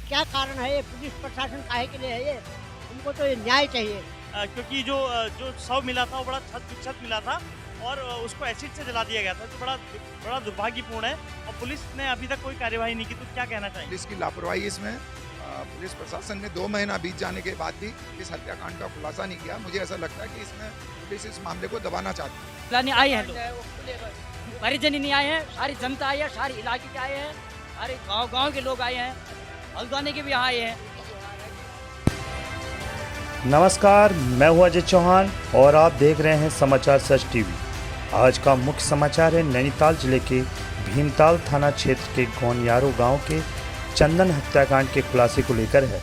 क्या कारण है ये? पुलिस प्रशासन काहे के लिए है ये? हमको तो ये न्याय चाहिए। क्योंकि जो शव मिला था वो बड़ा छत मिला था और उसको एसिड से जला दिया गया था, जो बड़ा दुर्भाग्यपूर्ण है और पुलिस ने अभी तक कोई कार्यवाही नहीं की। तो क्या कहना चाहेंगे? पुलिस की लापरवाही इसमें पुलिस प्रशासन ने 2 महीना बीत जाने के बाद भी इस हत्याकांड का खुलासा नहीं किया। मुझे ऐसा लगता है कि इसमें पुलिस इस मामले को दबाना चाहती है। लाने आए हैं लोग, परिजन नहीं आए हैं, सारी जनता आई है, सारे इलाके के आए हैं, सारे गांव के लोग आए हैं, हल्द्वानी के भी यहाँ आए हैं। नमस्कार, मैं हूं अजय चौहान और आप देख रहे हैं समाचार सच टीवी। आज का मुख्य समाचार है नैनीताल जिले के भीमताल थाना क्षेत्र के गौनियारो गांव के चंदन हत्याकांड के खुलासे को लेकर है।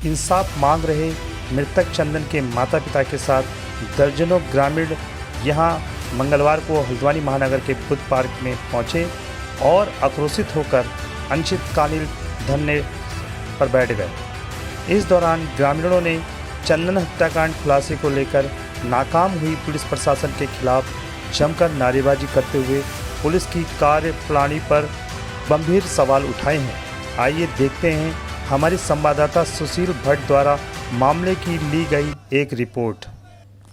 इंसाफ मांग रहे मृतक चंदन के माता पिता के साथ दर्जनों ग्रामीण यहां मंगलवार को हल्द्वानी महानगर के बुद्ध पार्क में पहुंचे और आक्रोशित होकर अनिश्चितकालीन धरने पर बैठ गए। इस दौरान ग्रामीणों ने चंदन हत्याकांड खुलासे को लेकर नाकाम हुई पुलिस प्रशासन के खिलाफ जमकर नारेबाजी करते हुए पुलिस की कार्यप्रणाली पर गंभीर सवाल उठाए हैं। आइए देखते हैं हमारे संवाददाता सुशील भट्ट द्वारा मामले की ली गई एक रिपोर्ट।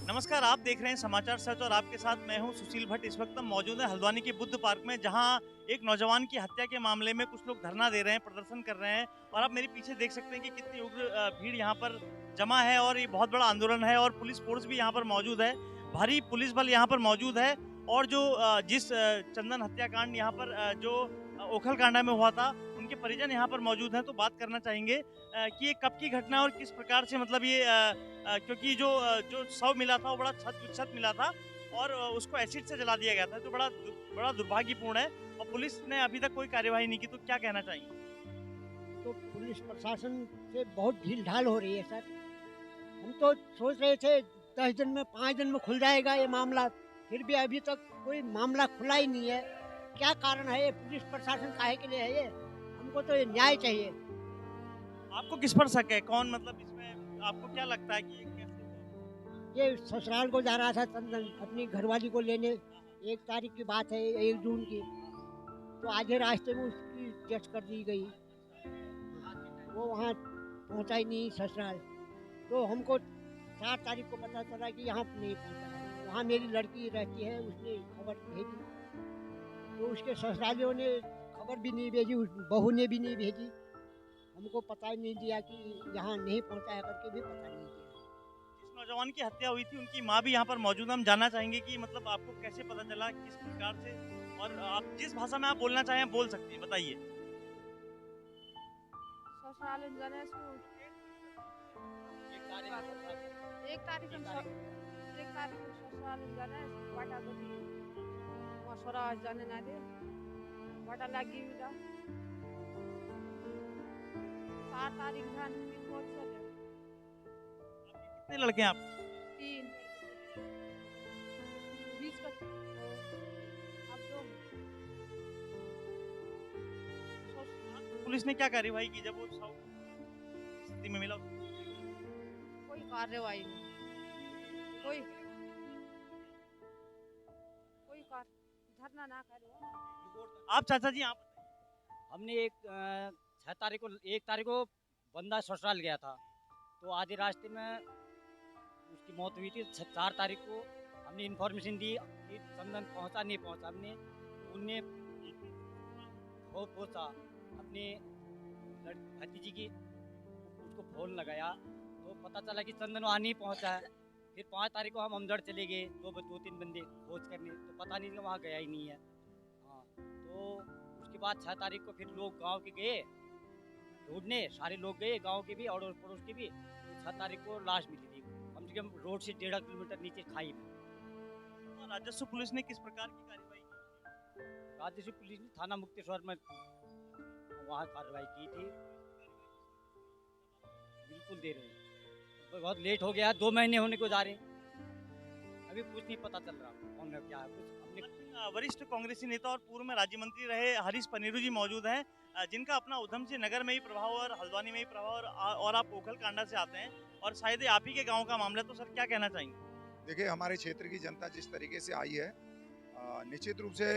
नमस्कार, आप देख रहे हैं समाचार सच और आपके साथ मैं हूं सुशील भट्ट। इस वक्त हम मौजूद हैं हल्द्वानी के बुद्ध पार्क में, जहां एक नौजवान की हत्या के मामले में कुछ लोग धरना दे रहे हैं, प्रदर्शन कर रहे हैं और आप मेरे पीछे देख सकते हैं कि कितनी उग्र भीड़ यहां पर जमा है और ये बहुत बड़ा आंदोलन है और पुलिस फोर्स भी यहां पर मौजूद है, भारी पुलिस बल यहां पर मौजूद है। और जो जिस चंदन हत्याकांड यहां पर जो ओखलकांडा में हुआ था, उनके परिजन यहाँ पर मौजूद हैं। तो बात करना चाहेंगे कि ये कब की घटना है और किस प्रकार से, मतलब ये क्योंकि जो शव मिला था वो बड़ा छत मिला था और उसको एसिड से जला दिया गया था, जो बड़ा दुर्भाग्यपूर्ण है और पुलिस ने अभी तक कोई कार्यवाही नहीं की। तो क्या कहना चाहेंगे? तो पुलिस प्रशासन से बहुत ढील ढाल हो रही है सर। हम तो सोच रहे थे 10 दिन में 5 दिन में खुल जाएगा ये मामला, फिर भी अभी तक कोई मामला खुला ही नहीं है। क्या कारण है ये? पुलिस प्रशासन काहे के लिए है ये? हमको तो ये न्याय चाहिए। आपको किस पर शक है? कौन, मतलब इसमें आपको क्या लगता है कि ये कैसे हुआ? ये ससुराल को जा रहा था चंदन अपनी घरवाली को लेने। 1 तारीख की बात है, 1 जून की। तो आधे रास्ते में उसकी डेथ कर दी गई। वो वहाँ पहुँचा ही नहीं ससुराल। तो हमको 4 तारीख को पता चला कि यहाँ नहीं पहुँचा है। वहाँ मेरी लड़की रहती है, उसने खबर भेजी। तो उसके ससुरालियों ने खबर भी नहीं भेजी, उस बहू ने भी नहीं भेजी। हमको पता ही नहीं दिया कि यहाँ नहीं पहुँचा है करके भी पता नहीं दिया। जिस नौजवान की हत्या हुई थी उनकी माँ भी यहाँ पर मौजूद है। हम जानना चाहेंगे कि मतलब आपको कैसे पता चला, किस प्रकार से, और आप जिस भाषा में आप बोलना चाहें बोल सकती हैं, बताइए। ससुराल में जाने से एक तारीख को ससुराल में जाने बाटा तो वहाँ सोरा जाने ना दे बाटा लगी हुई था। 4 तारीख जान पहुँच चले। कितने लड़के हैं आप? 3 20 का अब तो पुलिस ने क्या कार्यवाही की जब वो शव स्थिति में मिला? कोई कार्रवाई नहीं, कोई धरना ना करो। आप चाचा जी, आप हमने 6 तारीख को 1 तारीख को बंदा ससुराल गया था, तो आधे रास्ते में उसकी मौत हुई थी। 4 तारीख को हमने इन्फॉर्मेशन दी कि चंदन पहुंचा नहीं पहुंचा। हमने उनने पहुंचा अपने भतीजी की, उसको फोन लगाया तो पता चला कि चंदन वहाँ नहीं पहुंचा है। फिर 5 तारीख को हम अमदड़ चले गए, 2-3 बंदे खोज करने, तो पता नहीं वहाँ गया ही नहीं है। हाँ, तो उसके बाद 6 तारीख को फिर लोग गांव के गए ढूंढने, सारे लोग गए गांव के भी और पड़ोस के भी। तो 6 तारीख को लाश मिली थी, कम से कम रोड से 1.5 किलोमीटर नीचे खाई में। और राजस्व पुलिस ने किस प्रकार की कार्यवाही की? राजस्व पुलिस ने थाना मुक्तेश्वर में वहाँ कार्रवाई की थी। बिल्कुल दे रहे हैं, बहुत लेट हो गया, 2 महीने होने को जा रहे हैं, अभी कुछ नहीं पता चल रहा कौन है क्या है। कुछ हमने वरिष्ठ कांग्रेसी नेता और पूर्व में राज्य मंत्री रहे हरीश पनीरू जी मौजूद हैं, जिनका अपना उधम सिंह नगर में ही प्रभाव और हल्द्वानी में ही प्रभाव, और आप ओखलकांडा से आते हैं और शायद आप ही के गाँव का मामला। तो सर क्या कहना चाहेंगे? देखिए, हमारे क्षेत्र की जनता जिस तरीके से आई है, निश्चित रूप से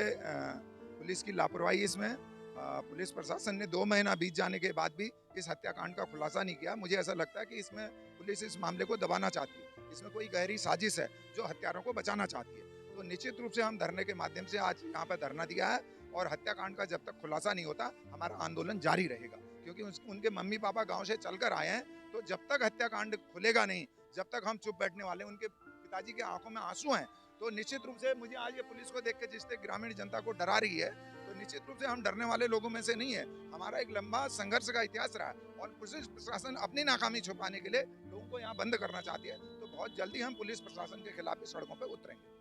पुलिस की लापरवाही इसमें पुलिस प्रशासन ने 2 महीना बीत जाने के बाद भी इस हत्याकांड का खुलासा नहीं किया। मुझे ऐसा लगता है कि इसमें पुलिस इस मामले को दबाना चाहती है, इसमें कोई गहरी साजिश है जो हत्यारों को बचाना चाहती है। तो निश्चित रूप से हम धरने के माध्यम से आज यहाँ पर धरना दिया है और हत्याकांड का जब तक खुलासा नहीं होता हमारा आंदोलन जारी रहेगा, क्योंकि उनके मम्मी पापा गाँव से चलकर आए हैं। तो जब तक हत्याकांड खुलेगा नहीं, जब तक हम चुप बैठने वाले, उनके पिताजी के आंखों में आंसू हैं। तो निश्चित रूप से मुझे आज ये पुलिस को देख के जिस तरह ग्रामीण जनता को डरा रही है, तो निश्चित रूप से हम डरने वाले लोगों में से नहीं है। हमारा एक लंबा संघर्ष का इतिहास रहा है और पुलिस प्रशासन अपनी नाकामी छुपाने के लिए लोगों को यहाँ बंद करना चाहती है। तो बहुत जल्दी हम पुलिस प्रशासन के खिलाफ भी सड़कों पर उतरेंगे।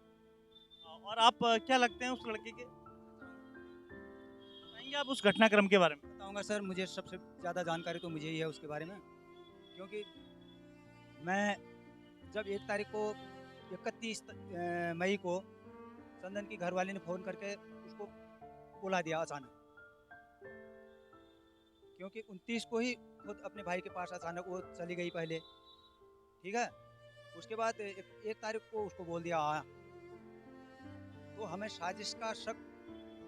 और आप क्या लगते हैं उस लड़के के, बताएंगे आप उस घटनाक्रम के बारे में? बताऊंगा सर, मुझे सबसे ज़्यादा जानकारी तो मुझे ही है उसके बारे में, क्योंकि मैं जब 1 तारीख को 31 मई को चंदन की घरवाली ने फ़ोन करके उसको बुला दिया अचानक, क्योंकि 29 को ही खुद अपने भाई के पास अचानक वो चली गई पहले, ठीक है। उसके बाद 1 तारीख को उसको बोल दिया आया, तो हमें साजिश का शक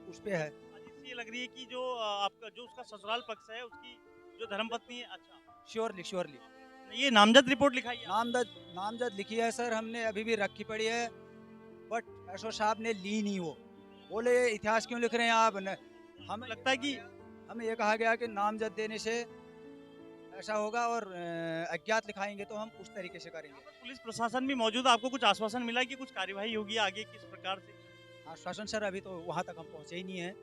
उस पे है। साजिश ये लग रही है कि जो आपका जो उसका ससुराल पक्ष है, उसकी जो धर्मपत्नी है। अच्छा, श्योरली ये नामजद रिपोर्ट लिखाई है? नामजद लिखी है सर, हमने अभी भी रखी पड़ी है, बट एसओ साहब ने ली नहीं। वो बोले इतिहास क्यों लिख रहे हैं आप? हमें लगता है कि हमें ये कहा गया कि नामजद देने से ऐसा होगा और अज्ञात लिखाएंगे तो हम उस तरीके से करेंगे। पुलिस प्रशासन भी मौजूद है, आपको कुछ आश्वासन मिला कि कुछ कार्यवाही होगी आगे किस प्रकार से? आश्वासन सर अभी तो वहाँ तक हम पहुँचे ही नहीं हैं।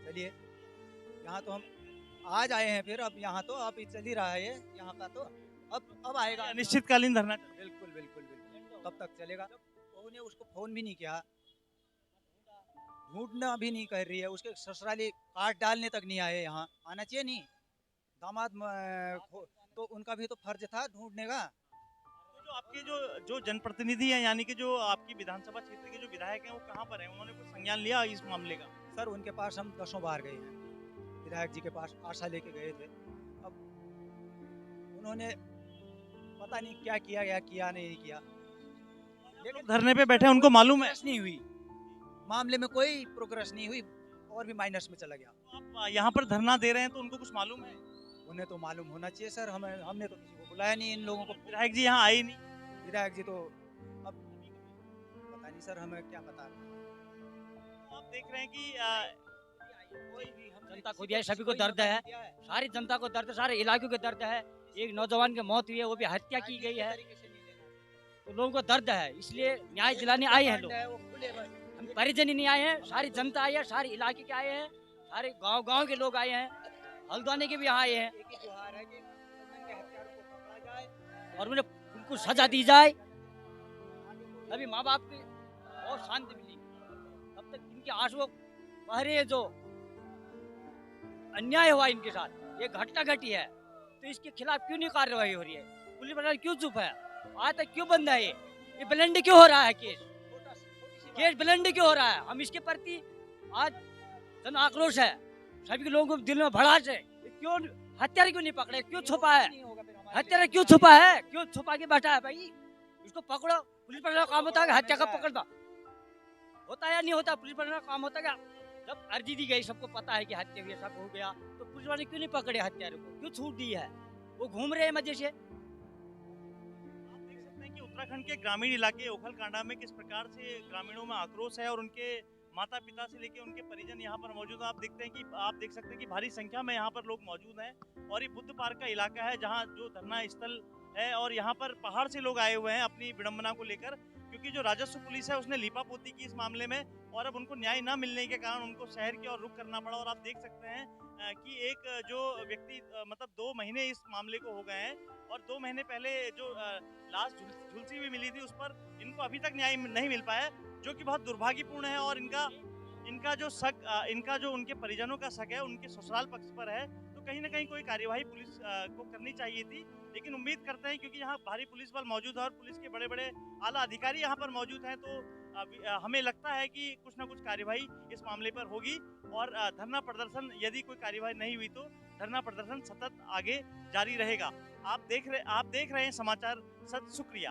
चलिए, यहाँ तो हम आज आए हैं, फिर अब यहाँ तो अब चल ही रहा है यहाँ का, तो अब आएगा अनिश्चितकालीन धरना। बिल्कुल तब तक चलेगा। उन्होंने उसको फ़ोन भी नहीं किया, ढूंढना भी नहीं कर रही है, उसके ससुराली काट डालने तक नहीं आए। यहाँ आना चाहिए नहीं, दामाद तो उनका भी तो फर्ज था ढूंढने का। तो जो आपके जो जनप्रतिनिधि हैं, यानी कि जो आपकी विधानसभा क्षेत्र के जो विधायक हैं, वो कहाँ पर हैं? उन्होंने कुछ संज्ञान लिया इस मामले का? सर उनके पास हम 10 बार गए हैं, विधायक जी के पास आशा लेके गए थे। अब उन्होंने पता नहीं क्या किया गया, क्या नहीं किया, लेकिन धरने पे बैठे उनको मालूम है नहीं हुई, मामले में कोई प्रोग्रेस नहीं हुई और भी माइनस में चला गया। आप यहाँ पर धरना दे रहे हैं तो उनको कुछ मालूम है? उन्हें तो मालूम होना चाहिए सर, हमने तो किसी को बुलाया नहीं, इन लोगों को। विधायक जी यहाँ आए नहीं? विधायक जी तो अब पता नहीं सर, हमें क्या पता। आप देख रहे हैं कि जनता को दिया, सभी को दर्द है, सारी जनता को दर्द है, सारे इलाके को दर्द है। एक नौजवान की मौत हुई है, वो भी हत्या की गई है, तो लोगों को दर्द है, इसलिए न्याय दिलाने आए हैं लोग। हम परिजन ही नहीं आए हैं, सारी जनता आई है, सारे इलाके के आए हैं, सारे गांव के लोग आए हैं, हल्द्वानी के भी यहाँ आए हैं, और उन्हें उनको सजा दी जाए, तभी माँ बाप की और शांति मिली। तब तक इनके आंसू बह रहे हैं, जो अन्याय हुआ इनके साथ, ये घटना घटी है, तो इसके खिलाफ क्यों नहीं कार्रवाई हो रही है? पुलिस प्रशासन क्यों चुप है? आज तक क्यों बंद है? ये ब्लंड क्यों हो रहा है? केस ब्लंड क्यों हो रहा है? हम इसके प्रति आज जन आक्रोश है, सभी लोगों को दिल में भड़ास है। क्यों हत्यारा क्यों नहीं पकड़े? क्यों छुपा है? हत्यारा क्यों छुपा है? क्यों छुपा के बैठा है? भाई इसको पकड़ो। पुलिस प्रशासन का काम होता है हत्या का पकड़ना, होता है या नहीं होता? पुलिस प्रशासन का काम होता है, जब अर्जी दी गई, सबको पता है कि हत्या हुई, सब हो गया, तो पुलिस वाले क्यों नहीं पकड़े हत्यारे को? क्यों छूट दी है? वो घूम रहे हैं मजे से। आप देख सकते हैं कि उत्तराखंड के ग्रामीण इलाके ओखल कांडा में किस प्रकार से ग्रामीणों में आक्रोश है और उनके माता पिता से लेके उनके परिजन यहाँ पर मौजूद हैं। आप देख सकते हैं कि भारी संख्या में यहाँ पर लोग मौजूद हैं और ये बुद्ध पार्क का इलाका है जहाँ जो धरना स्थल है, और यहाँ पर पहाड़ से लोग आए हुए हैं अपनी विडंबना को लेकर, क्योंकि जो राजस्व पुलिस है उसने लीपापोती की इस मामले में, और अब उनको न्याय न मिलने के कारण उनको शहर की ओर रुख करना पड़ा। और आप देख सकते हैं कि एक जो व्यक्ति मतलब 2 महीने इस मामले को हो गए हैं और 2 महीने पहले जो लाश झुलसी हुई मिली थी उस पर इनको अभी तक न्याय नहीं मिल पाया, जो कि बहुत दुर्भाग्यपूर्ण है। और इनका जो शक, इनका जो उनके परिजनों का शक है उनके ससुराल पक्ष पर है, तो कहीं ना कहीं कोई कार्यवाही पुलिस को करनी चाहिए थी। लेकिन उम्मीद करते हैं क्योंकि यहाँ भारी पुलिस बल मौजूद है और पुलिस के बड़े बड़े आला अधिकारी यहाँ पर मौजूद हैं, तो हमें लगता है कि कुछ ना कुछ कार्यवाही इस मामले पर होगी। और धरना प्रदर्शन, यदि कोई कार्यवाही नहीं हुई तो धरना प्रदर्शन सतत आगे जारी रहेगा। आप देख रहे हैं समाचार सच। शुक्रिया।